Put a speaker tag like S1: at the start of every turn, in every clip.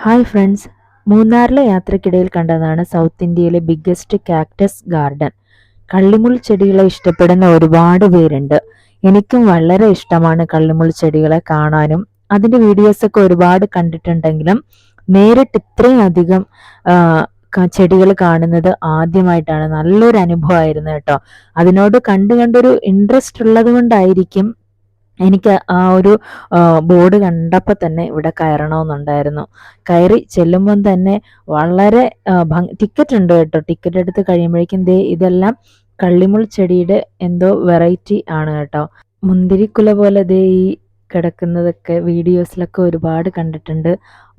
S1: Hi friends, മൂന്നാറിലെ യാത്രക്കിടയിൽ കണ്ടതാണ് സൗത്ത് ഇന്ത്യയിലെ ബിഗ്ഗസ്റ്റ് കാക്ടസ് ഗാർഡൻ. കള്ളിമുൾ ചെടികളെ ഇഷ്ടപ്പെടുന്ന ഒരുപാട് പേരുണ്ട്. എനിക്കും വളരെ ഇഷ്ടമാണ് കള്ളിമുൾ ചെടികളെ കാണാനും. അതിൻ്റെ വീഡിയോസൊക്കെ ഒരുപാട് കണ്ടിട്ടുണ്ടെങ്കിലും നേരിട്ട് ഇത്രയും അധികം ചെടികൾ കാണുന്നത് ആദ്യമായിട്ടാണ്. നല്ലൊരു അനുഭവമായിരുന്നു കേട്ടോ. അതിനോട് കണ്ടൊരു ഇൻട്രസ്റ്റ് ഉള്ളത് കൊണ്ടായിരിക്കും എനിക്ക് ആ ഒരു ബോർഡ് കണ്ടപ്പോൾ തന്നെ ഇവിടെ കയറണമെന്നുണ്ടായിരുന്നു. കയറി ചെല്ലുമ്പം തന്നെ വളരെ ടിക്കറ്റ് ഉണ്ട് കേട്ടോ. ടിക്കറ്റ് എടുത്ത് കഴിയുമ്പോഴേക്കും ഇതെല്ലാം കള്ളിമുൾ ചെടിയുടെ എന്തോ വെറൈറ്റി ആണ് കേട്ടോ. മുന്തിരിക്കുല പോലെ ഈ കിടക്കുന്നതൊക്കെ വീഡിയോസിലൊക്കെ ഒരുപാട് കണ്ടിട്ടുണ്ട്.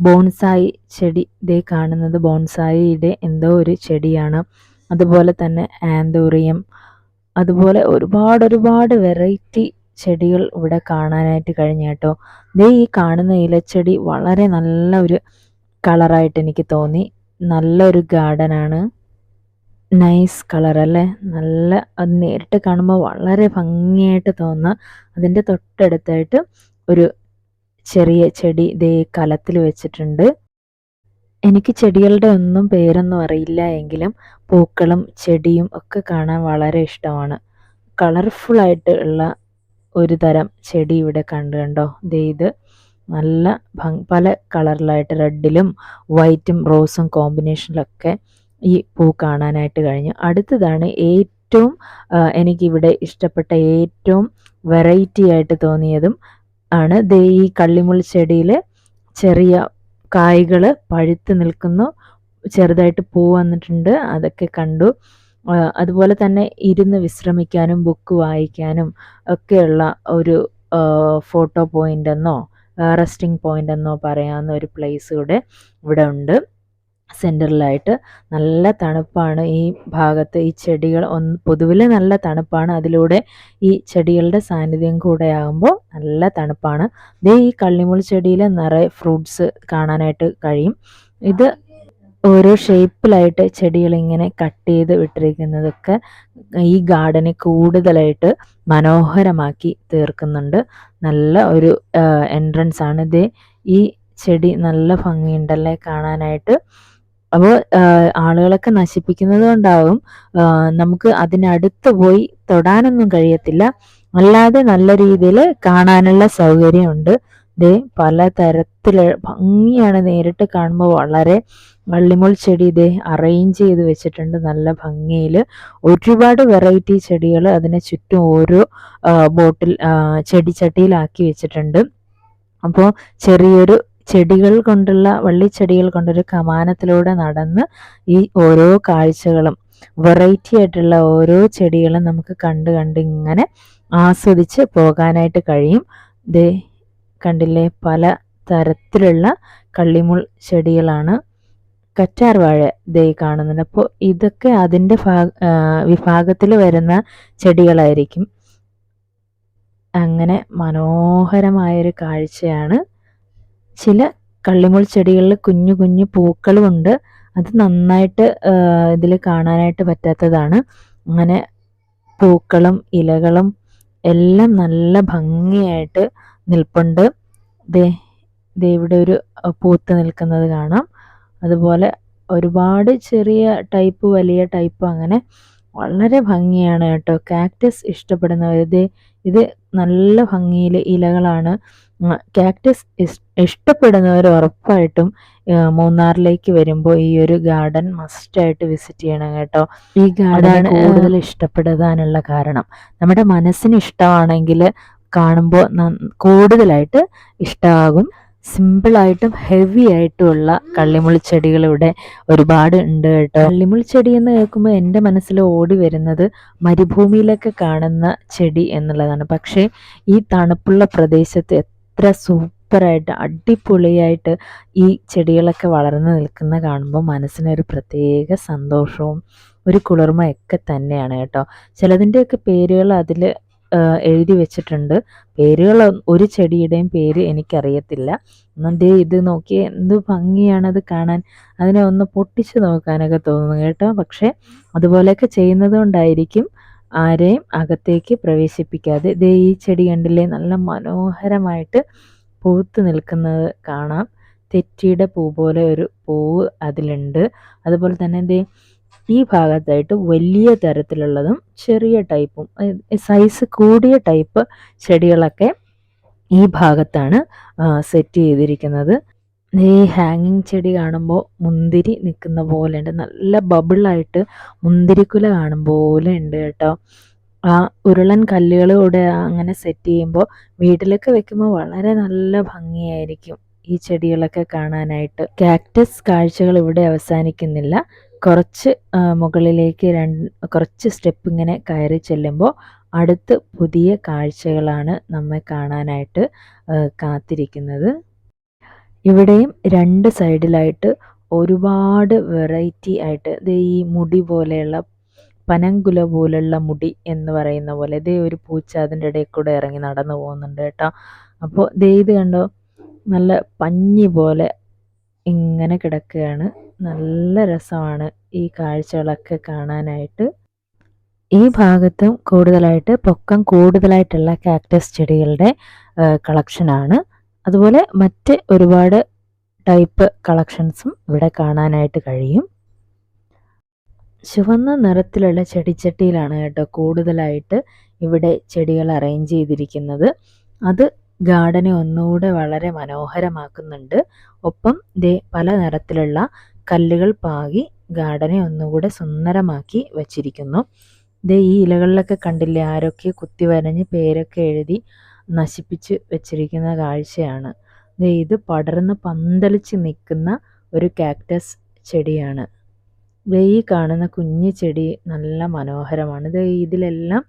S1: ബോൺസായി ചെടി കാണുന്നത് ബോൺസായിയുടെ എന്തോ ഒരു ചെടിയാണ്. അതുപോലെ തന്നെ ആന്തൂറിയം, അതുപോലെ ഒരുപാട് വെറൈറ്റി ചെടികൾ ഇവിടെ കാണാനായിട്ട് കഴിഞ്ഞു കേട്ടോ. ഈ കാണുന്ന ഇലച്ചെടി വളരെ നല്ല ഒരു കളറായിട്ട് എനിക്ക് തോന്നി. നല്ലൊരു ഗാർഡനാണ്. നൈസ് കളർ അല്ലേ? നല്ല അത് നേരിട്ട് കാണുമ്പോൾ വളരെ ഭംഗിയായിട്ട് തോന്നുക. അതിൻ്റെ തൊട്ടടുത്തായിട്ട് ഒരു ചെറിയ ചെടി കലത്തിൽ വെച്ചിട്ടുണ്ട്. എനിക്ക് ചെടികളുടെ ഒന്നും പേരൊന്നും അറിയില്ല എങ്കിലും പൂക്കളും ചെടിയും ഒക്കെ കാണാൻ വളരെ ഇഷ്ടമാണ്. കളർഫുള്ളായിട്ട് ഉള്ള ഒരു തരം ചെടി ഇവിടെ കണ്ടോ. ഇത് നല്ല പല കളറിലായിട്ട് റെഡിലും വൈറ്റും റോസും കോമ്പിനേഷനിലൊക്കെ ഈ പൂ കാണാനായിട്ട് കഴിഞ്ഞു. അടുത്തതാണ് ഏറ്റവും എനിക്കിവിടെ ഇഷ്ടപ്പെട്ട ഏറ്റവും വെറൈറ്റി ആയിട്ട് തോന്നിയതും ആണ് ഈ കള്ളിമുൾ ചെടിയിൽ ചെറിയ കായ്കൾ പഴുത്ത് നിൽക്കുന്നു. ചെറുതായിട്ട് പൂ വന്നിട്ടുണ്ട്, അതൊക്കെ കണ്ടു. അതുപോലെ തന്നെ ഇരുന്ന് വിശ്രമിക്കാനും ബുക്ക് വായിക്കാനും ഒക്കെയുള്ള ഒരു ഫോട്ടോ പോയിന്റ് എന്നോ റെസ്റ്റിംഗ് പോയിന്റ് എന്നോ പറയാവുന്ന ഒരു പ്ലേസ് ഇവിടെ ഉണ്ട്. സെൻറ്ററിലായിട്ട് നല്ല തണുപ്പാണ് ഈ ഭാഗത്ത്. ഈ ചെടികൾ പൊതുവിൽ നല്ല തണുപ്പാണ്. അതിലൂടെ ഈ ചെടികളുടെ സാന്നിധ്യം കൂടെ ആകുമ്പോൾ നല്ല തണുപ്പാണ്. ഈ കള്ളിമുൾ ചെടിയിൽ നിറയെ ഫ്രൂട്ട്സ് കാണാനായിട്ട് കഴിയും. ഇത് ഓരോ ഷേപ്പിലായിട്ട് ചെടികൾ ഇങ്ങനെ കട്ട് ചെയ്ത് വിട്ടിരിക്കുന്നതൊക്കെ ഈ ഗാർഡനെ കൂടുതലായിട്ട് മനോഹരമാക്കി തീർക്കുന്നുണ്ട്. നല്ല ഒരു എൻട്രൻസ് ആണ്. ഈ ചെടി നല്ല ഭംഗിയുണ്ടല്ലേ കാണാനായിട്ട്. അപ്പോൾ ആളുകളൊക്കെ നശിപ്പിക്കുന്നത് കൊണ്ടാവും നമുക്ക് അതിനടുത്ത് പോയി തൊടാനൊന്നും കഴിയത്തില്ല. അല്ലാതെ നല്ല രീതിയിൽ കാണാനുള്ള സൗകര്യമുണ്ട്. പലതരത്തിൽ ഭംഗിയാണ്. നേരിട്ട് കാണുമ്പോൾ വളരെ കള്ളിമുൾ ചെടി അറേഞ്ച് ചെയ്ത് വെച്ചിട്ടുണ്ട് നല്ല ഭംഗിയിൽ. ഒരുപാട് വെറൈറ്റി ചെടികൾ അതിനെ ചുറ്റും ഓരോ ബോട്ടിൽ ചെടിച്ചട്ടിയിലാക്കി വെച്ചിട്ടുണ്ട്. അപ്പോൾ ചെറിയൊരു ചെടികൾ കൊണ്ടുള്ള വള്ളിച്ചെടികൾ കൊണ്ടൊരു കമാനത്തിലൂടെ നടന്ന് ഈ ഓരോ കാഴ്ചകളും വെറൈറ്റി ആയിട്ടുള്ള ഓരോ ചെടികളും നമുക്ക് കണ്ട് ഇങ്ങനെ ആസ്വദിച്ച് പോകാനായിട്ട് കഴിയും. കണ്ടില്ലേ, പല തരത്തിലുള്ള കള്ളിമുൾ ചെടികളാണ്. കറ്റാർ വാഴ കാണുന്നുണ്ട്. അപ്പോൾ ഇതൊക്കെ അതിൻ്റെ വിഭാഗത്തിൽ വരുന്ന ചെടികളായിരിക്കും. അങ്ങനെ മനോഹരമായൊരു കാഴ്ചയാണ്. ചില കള്ളിമുൾ ചെടികളിൽ കുഞ്ഞു പൂക്കളുമുണ്ട്. അത് നന്നായിട്ട് ഇതിൽ കാണാനായിട്ട് പറ്റാത്തതാണ്. അങ്ങനെ പൂക്കളും ഇലകളും എല്ലാം നല്ല ഭംഗിയായിട്ട് നിൽപ്പുണ്ട്. ഇവിടെ ഒരു പൂത്ത് നിൽക്കുന്നത് കാണാം. അതുപോലെ ഒരുപാട് ചെറിയ ടൈപ്പ്, വലിയ ടൈപ്പ്, അങ്ങനെ വളരെ ഭംഗിയാണ് കേട്ടോ. കാക്ടസ് ഇഷ്ടപ്പെടുന്നവർ ഇത് നല്ല ഭംഗിയിൽ ഇലകളാണ്. കാക്ടസ് ഇഷ്ടപ്പെടുന്നവർ ഉറപ്പായിട്ടും മൂന്നാറിലേക്ക് വരുമ്പോൾ ഈ ഒരു ഗാർഡൻ മസ്റ്റായിട്ട് വിസിറ്റ് ചെയ്യണം കേട്ടോ. ഈ ഗാർഡൻ കൂടുതൽ ഇഷ്ടപ്പെടാനുള്ള കാരണം നമ്മുടെ മനസ്സിന് ഇഷ്ടമാണെങ്കിൽ കാണുമ്പോൾ കൂടുതലായിട്ട് ഇഷ്ടമാകും. സിമ്പിളായിട്ടും ഹെവി ആയിട്ടുമുള്ള കള്ളിമുൾ ചെടികൾ ഇവിടെ ഒരുപാട് ഉണ്ട് കേട്ടോ. കള്ളിമുൾ ചെടി എന്ന് കേൾക്കുമ്പോൾ എൻ്റെ മനസ്സിൽ ഓടി വരുന്നത് മരുഭൂമിയിലൊക്കെ കാണുന്ന ചെടി എന്നുള്ളതാണ്. പക്ഷേ ഈ തണുപ്പുള്ള പ്രദേശത്ത് എത്ര സൂപ്പറായിട്ട് അടിപൊളിയായിട്ട് ഈ ചെടികളൊക്കെ വളർന്നു നിൽക്കുന്ന കാണുമ്പോൾ മനസ്സിനൊരു പ്രത്യേക സന്തോഷവും ഒരു കുളിർമയൊക്കെ തന്നെയാണ് കേട്ടോ. ചിലതിൻ്റെയൊക്കെ പേരുകൾ അതിൽ എഴുതി വെച്ചിട്ടുണ്ട്. പേരുകൾ ഒരു ചെടിയുടെയും പേര് എനിക്കറിയത്തില്ല. ഇത് നോക്കിയേ, എന്ത് ഭംഗിയാണത് കാണാൻ. അതിനെ ഒന്ന് പൊട്ടിച്ച് നോക്കാനൊക്കെ തോന്നുന്നു കേട്ടോ. പക്ഷേ അതുപോലെയൊക്കെ ചെയ്യുന്നത് കൊണ്ടായിരിക്കും ആരെയും അകത്തേക്ക് പ്രവേശിപ്പിക്കാതെ. ഈ ചെടി കണ്ടില്ലേ, നല്ല മനോഹരമായിട്ട് പൂത്ത് നിൽക്കുന്നത് കാണാം. തെറ്റിയുടെ പൂ പോലെ ഒരു പൂവ് അതിലുണ്ട്. അതുപോലെ തന്നെ ദേ ഈ ഭാഗത്തായിട്ട് വലിയ തരത്തിലുള്ളതും ചെറിയ ടൈപ്പും സൈസ് കൂടിയ ടൈപ്പ് ചെടികളൊക്കെ ഈ ഭാഗത്താണ് സെറ്റ് ചെയ്തിരിക്കുന്നത്. ഈ ഹാങ്ങിങ് ചെടി കാണുമ്പോൾ മുന്തിരി നിൽക്കുന്ന പോലെ ഉണ്ട്, നല്ല ബബിളായിട്ട് മുന്തിരിക്കുല കാണും പോലെ ഉണ്ട് കേട്ടോ. ആ ഉരുളൻ കല്ലുകളൂടെ അങ്ങനെ സെറ്റ് ചെയ്യുമ്പോൾ വീട്ടിലൊക്കെ വെക്കുമ്പോൾ വളരെ നല്ല ഭംഗിയായിരിക്കും ഈ ചെടികളൊക്കെ കാണാനായിട്ട്. കാക്ടസ് കാഴ്ചകൾ ഇവിടെ അവസാനിക്കുന്നില്ല. കുറച്ച് മുകളിലേക്ക് കുറച്ച് സ്റ്റെപ്പ് ഇങ്ങനെ കയറി ചെല്ലുമ്പോൾ അടുത്ത് പുതിയ കാഴ്ചകളാണ് നമ്മെ കാണാനായിട്ട് കാത്തിരിക്കുന്നത്. ഇവിടെയും രണ്ട് സൈഡിലായിട്ട് ഒരുപാട് വെറൈറ്റി ആയിട്ട് ഈ മുടി പോലെയുള്ള പനങ്കുല പോലുള്ള മുടി എന്ന് പറയുന്ന പോലെ ഇതേ ഒരു പൂച്ച അതിൻ്റെ ഇടയിൽ കൂടെ ഇറങ്ങി നടന്നു പോകുന്നുണ്ട് കേട്ടോ. അപ്പോൾ ഇത് കണ്ടോ, നല്ല പഞ്ഞി പോലെ ഇങ്ങനെ കിടക്കുകയാണ്. നല്ല രസമാണ് ഈ കാഴ്ചകളൊക്കെ കാണാനായിട്ട്. ഈ ഭാഗത്തും കൂടുതലായിട്ട് പൊക്കം കൂടുതലായിട്ടുള്ള കാക്ടസ് ചെടികളുടെ കളക്ഷനാണ്. അതുപോലെ മറ്റ് ഒരുപാട് ടൈപ്പ് കളക്ഷൻസും ഇവിടെ കാണാനായിട്ട് കഴിയും. ചുവന്ന നിറത്തിലുള്ള ചെടിച്ചട്ടിയിലാണ് കേട്ടോ കൂടുതലായിട്ട് ഇവിടെ ചെടികൾ അറേഞ്ച് ചെയ്തിരിക്കുന്നത്. അത് ഗാർഡനെ ഒന്നുകൂടെ വളരെ മനോഹരമാക്കുന്നുണ്ട്. ഒപ്പം പല നിറത്തിലുള്ള കല്ലുകൾ പാകി ഗാർഡനെ ഒന്നുകൂടെ സുന്ദരമാക്കി വച്ചിരിക്കുന്നു. ഈ ഇലകളിലൊക്കെ കണ്ടില്ലേ, ആരൊക്കെ കുത്തി വരഞ്ഞ് പേരൊക്കെ എഴുതി നശിപ്പിച്ച് വെച്ചിരിക്കുന്ന കാഴ്ചയാണ്. ഇത് പടർന്ന് പന്തലിച്ച് നിൽക്കുന്ന ഒരു കാക്ടസ് ചെടിയാണ്. ഈ കാണുന്ന കുഞ്ഞു ചെടി നല്ല മനോഹരമാണ്. ഇതിലെല്ലാം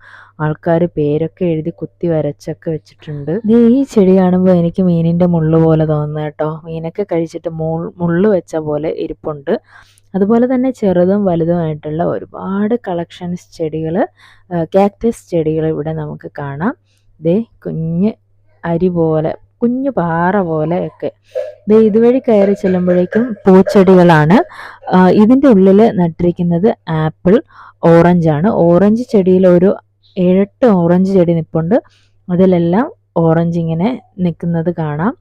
S1: ആൾക്കാർ പേരൊക്കെ എഴുതി കുത്തി വരച്ചൊക്കെ വെച്ചിട്ടുണ്ട്. ഈ ചെടി കാണുമ്പോൾ എനിക്ക് മീനിൻ്റെ മുള്ള് പോലെ തോന്നുന്നു കേട്ടോ. മീനൊക്കെ കഴിച്ചിട്ട് മുള്ള് വെച്ച പോലെ ഇരിപ്പുണ്ട്. അതുപോലെ തന്നെ ചെറുതും വലുതുമായിട്ടുള്ള ഒരുപാട് കളക്ഷൻസ് ചെടികൾ, കാക്ടസ് ചെടികൾ ഇവിടെ നമുക്ക് കാണാം. കുഞ്ഞ് അരി പോലെ, കുഞ്ഞു പാറ പോലെയൊക്കെ. ഇതുവഴി കയറി ചെല്ലുമ്പോഴേക്കും പൂച്ചെടികളാണ്. ഇതിൻ്റെ ഉള്ളിൽ നട്ടിരിക്കുന്നത് ആപ്പിൾ, ഓറഞ്ചാണ്. ഓറഞ്ച് ചെടിയിൽ ഒരു 7-8 ഓറഞ്ച് ചെടി നിൽപ്പുണ്ട്. അതിലെല്ലാം ഓറഞ്ച് ഇങ്ങനെ നിൽക്കുന്നത് കാണാം.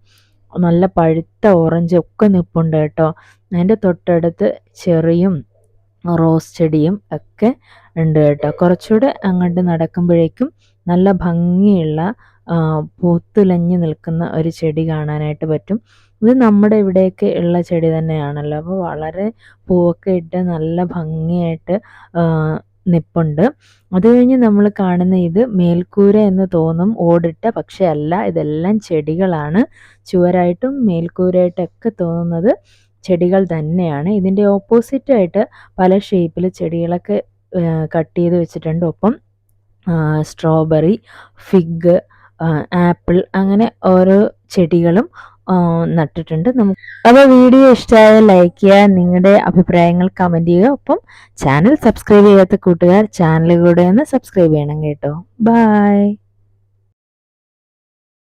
S1: നല്ല പഴുത്ത ഓറഞ്ച് ഒക്കെ നിൽപ്പുണ്ട് കേട്ടോ. അതിൻ്റെ തൊട്ടടുത്ത് ചെറിയും റോസ് ചെടിയും ഒക്കെ ഉണ്ട് കേട്ടോ. കുറച്ചുകൂടെ അങ്ങോട്ട് നടക്കുമ്പോഴേക്കും നല്ല ഭംഗിയുള്ള പൂത്തുലഞ്ഞ് നിൽക്കുന്ന ഒരു ചെടി കാണാനായിട്ട് പറ്റും. ഇത് നമ്മുടെ ഇവിടെയൊക്കെ ഉള്ള ചെടി തന്നെയാണല്ലോ. അപ്പോൾ വളരെ പൂവൊക്കെ ഇട്ട് നല്ല ഭംഗിയായിട്ട് നിൽപ്പുണ്ട്. അത് കഴിഞ്ഞ് നമ്മൾ കാണുന്ന ഇത് മേൽക്കൂര എന്ന് തോന്നും, ഓടിട്ട, പക്ഷെ അല്ല, ഇതെല്ലാം ചെടികളാണ്. ചുവരായിട്ടും മേൽക്കൂരയായിട്ടൊക്കെ തോന്നുന്നത് ചെടികൾ തന്നെയാണ്. ഇതിൻ്റെ ഓപ്പോസിറ്റായിട്ട് പല ഷേപ്പിൽ ചെടികളൊക്കെ കട്ട് ചെയ്ത് വെച്ചിട്ടുണ്ട്. ഒപ്പം സ്ട്രോബെറി, ഫിഗ്, ആപ്പിൾ, അങ്ങനെ ഓരോ ചെടികളും നട്ടിട്ടുണ്ട്. അപ്പോൾ വീഡിയോ ഇഷ്ടമായാൽ ലൈക്ക് ചെയ്യുക, നിങ്ങളുടെ അഭിപ്രായങ്ങൾ കമൻറ്റ് ചെയ്യുക. ഒപ്പം ചാനൽ സബ്സ്ക്രൈബ് ചെയ്യാത്ത കൂട്ടുകാർ ചാനൽ കൂടെ ഒന്ന് സബ്സ്ക്രൈബ് ചെയ്യണം കേട്ടോ. ബൈ.